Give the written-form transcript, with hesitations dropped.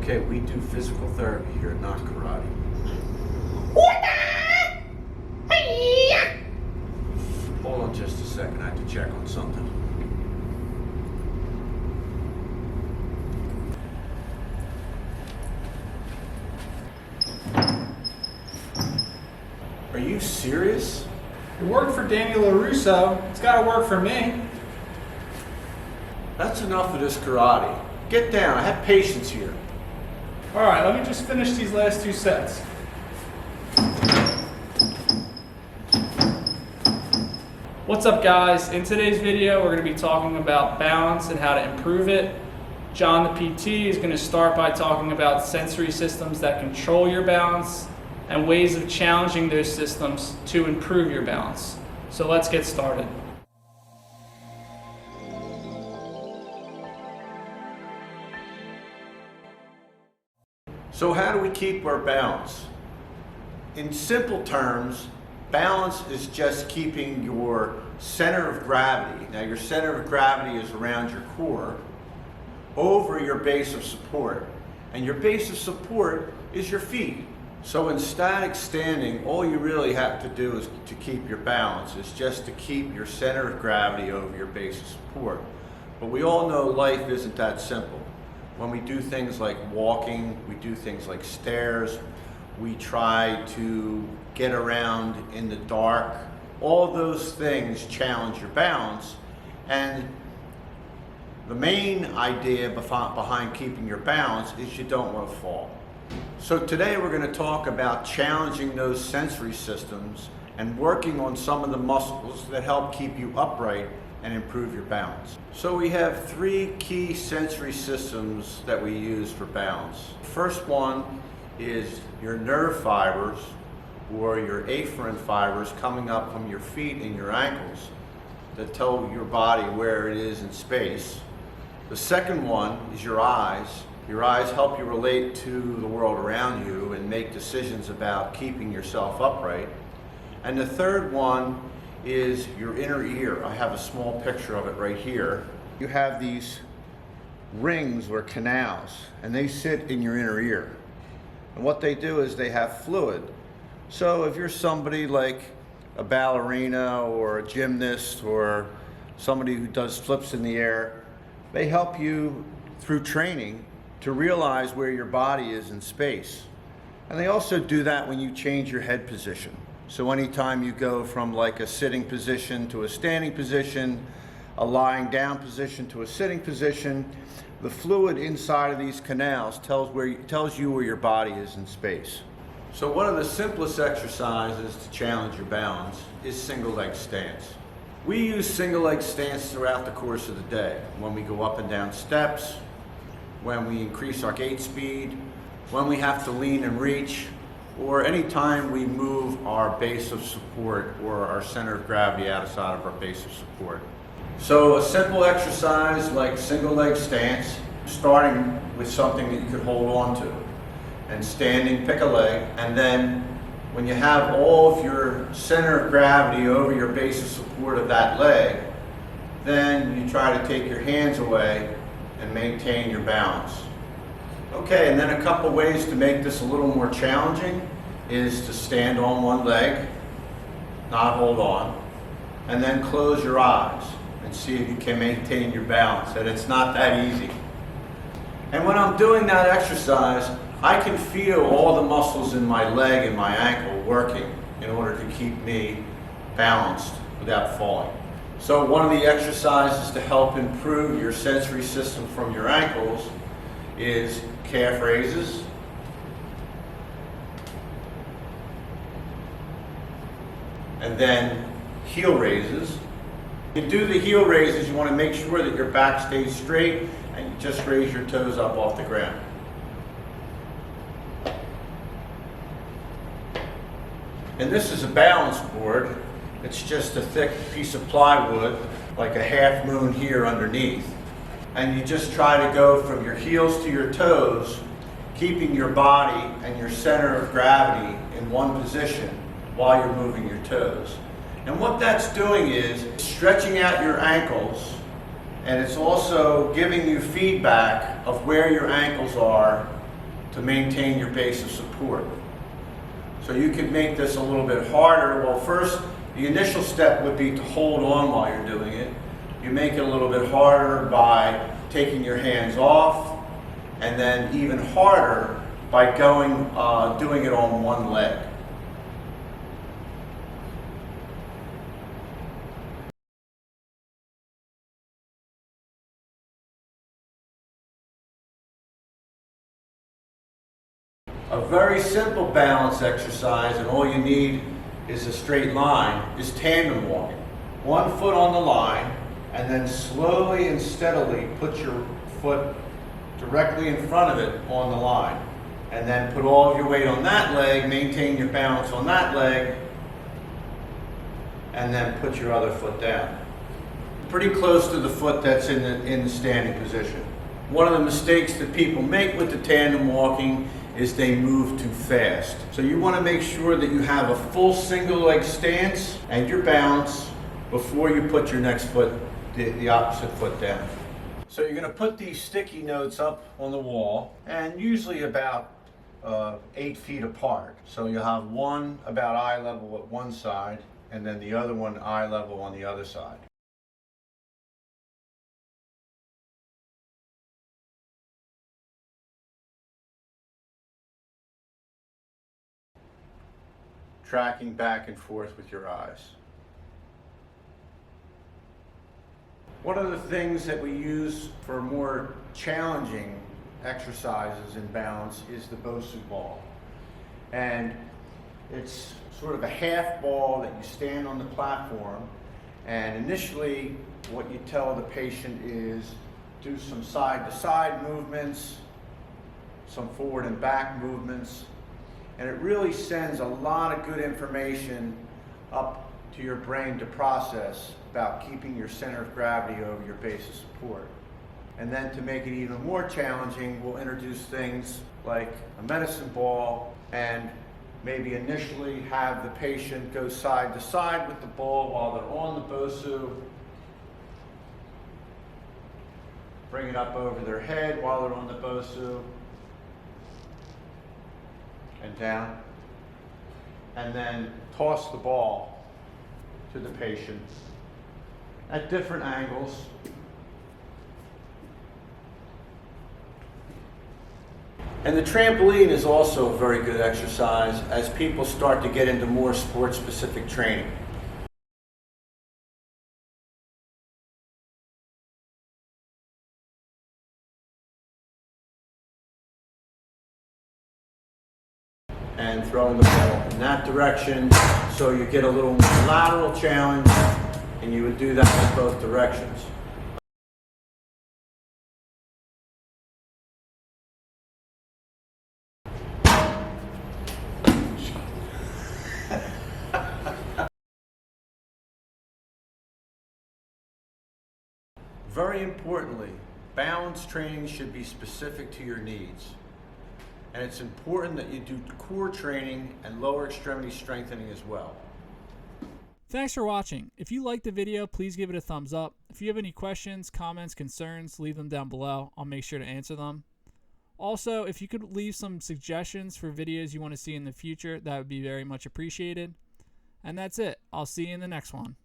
Okay, we do physical therapy here, not karate. Hold on just a second, I have to check on something. Are you serious? It worked for Daniel LaRusso. It's got to work for me. That's enough of this karate. Get down, I have patience here. All right, let me just finish these last 2 sets. What's up, guys? In today's video, we're going to be talking about balance and how to improve it. John, the PT, is going to start by talking about sensory systems that control your balance and ways of challenging those systems to improve your balance. So let's get started. So how do we keep our balance? In simple terms, balance is just keeping your center of gravity. Now your center of gravity is around your core, over your base of support. And your base of support is your feet. So in static standing, all you really have to do is to keep your balance is just to keep your center of gravity over your base of support. But we all know life isn't that simple. When we do things like walking, we do things like stairs, we try to get around in the dark. All those things challenge your balance, and the main idea behind keeping your balance is you don't want to fall. So today we're going to talk about challenging those sensory systems and working on some of the muscles that help keep you upright and improve your balance. So we have 3 key sensory systems that we use for balance. First one is your nerve fibers, or your afferent fibers coming up from your feet and your ankles that tell your body where it is in space. The second one is your eyes. Your eyes help you relate to the world around you and make decisions about keeping yourself upright. And the third one is your inner ear. I have a small picture of it right here. You have these rings or canals, and they sit in your inner ear. And what they do is they have fluid. So if you're somebody like a ballerina or a gymnast or somebody who does flips in the air, they help you through training to realize where your body is in space. And they also do that when you change your head position. So anytime you go from like a sitting position to a standing position, a lying down position to a sitting position, the fluid inside of these canals tells you where your body is in space. So one of the simplest exercises to challenge your balance is single leg stance. We use single leg stance throughout the course of the day. When we go up and down steps, when we increase our gait speed, when we have to lean and reach, or any time we move our base of support or our center of gravity outside of our base of support. So a simple exercise like single leg stance, starting with something that you could hold on to, and standing, pick a leg, and then when you have all of your center of gravity over your base of support of that leg, then you try to take your hands away and maintain your balance. Okay, and then a couple ways to make this a little more challenging is to stand on one leg, not hold on, and then close your eyes and see if you can maintain your balance. And it's not that easy. And when I'm doing that exercise, I can feel all the muscles in my leg and my ankle working in order to keep me balanced without falling. So one of the exercises to help improve your sensory system from your ankles is calf raises, and then heel raises. To do the heel raises, you want to make sure that your back stays straight and you just raise your toes up off the ground. And this is a balance board. It's just a thick piece of plywood, like a half moon here underneath. And you just try to go from your heels to your toes, keeping your body and your center of gravity in one position while you're moving your toes. And what that's doing is stretching out your ankles, and it's also giving you feedback of where your ankles are to maintain your base of support. So you could make this a little bit harder. Well, first, the initial step would be to hold on while you're doing it. You make it a little bit harder by taking your hands off, and then even harder by doing it on one leg. A very simple balance exercise, and all you need is a straight line, is tandem walking. One foot on the line, and then slowly and steadily put your foot directly in front of it on the line. And then put all of your weight on that leg, maintain your balance on that leg, and then put your other foot down. Pretty close to the foot that's in the standing position. One of the mistakes that people make with the tandem walking is they move too fast. So you want to make sure that you have a full single leg stance and your balance before you put your next foot, the opposite foot down. So you're going to put these sticky notes up on the wall, and usually about 8 feet apart. So you'll have one about eye level at one side, and then the other one eye level on the other side. Tracking back and forth with your eyes. One of the things that we use for more challenging exercises in balance is the Bosu ball. And it's sort of a half ball that you stand on the platform, and initially what you tell the patient is do some side to side movements, some forward and back movements, and it really sends a lot of good information up to your brain to process about keeping your center of gravity over your base of support. And then to make it even more challenging, we'll introduce things like a medicine ball, and maybe initially have the patient go side to side with the ball while they're on the Bosu. Bring it up over their head while they're on the Bosu. And down. And then toss the ball to the patient at different angles. And the trampoline is also a very good exercise as people start to get into more sport-specific training. And throwing the ball in that direction, so you get a little lateral challenge, and you would do that in both directions. Very importantly, balance training should be specific to your needs. And it's important that you do core training and lower extremity strengthening as well. Thanks for watching. If you liked the video, please give it a thumbs up. If you have any questions, comments, concerns, leave them down below. I'll make sure to answer them. Also, if you could leave some suggestions for videos you want to see in the future, that would be very much appreciated. And that's it. I'll see you in the next one.